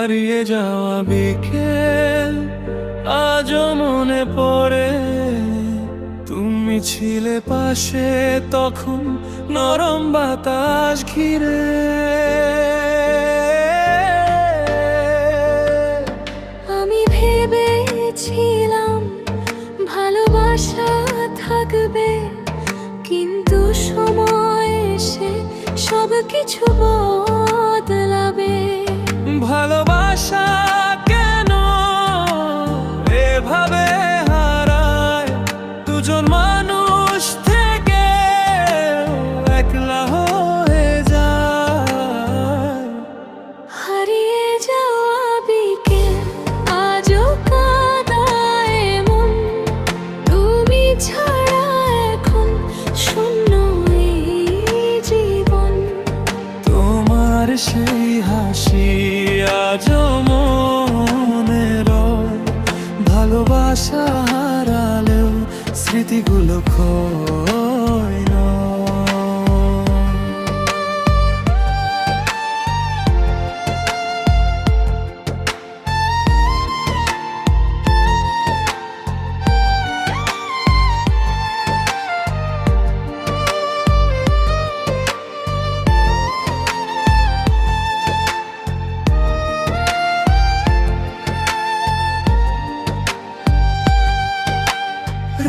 হারিয়ে যাওয়া বিকেল আজও মনে পড়ে। তুমি ছিলে পাশে তখন, নরম বাতাস ঘিরে। আমি ভেবেছিলাম ভালোবাসা থাকবে, কিন্তু সময় এসে সবকিছু বদলাবে। ভালোবাসা কেন এভাবে হারায়? দুজন মানুষ থেকে একলা হয়ে যায়। হারিয়ে যাওয়া বিকেল আজও কাঁদায় মন, তুমি ছাড়া এখন শূন্য এই জীবন। তোমার সেই হাসি আজও মনে রয়। ভালোবাসা হারালেও স্মৃতিগুলো ক্ষয় না।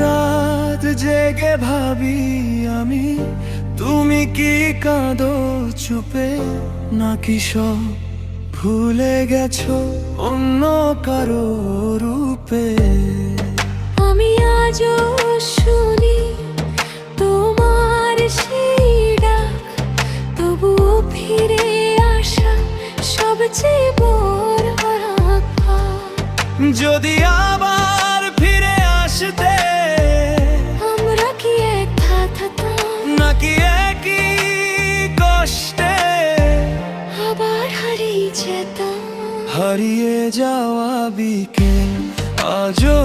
রাত জেগে ভাবি আমি, তুমি কি কাঁদো চুপে, নাকি সব ভুলে গেছো অন্য কারো রূপে? আমি আজও শুনি তোমার সেই ডাক, তবুও ফিরে আসা সবচেয়ে বড় আঘাত। যদি আবার ফিরে আসতে, আমরা কি এক থাকতাম, নাকি একই কষ্টে আবার হারিয়ে যেতাম? হারিয়ে যাওয়া বিকেল আজও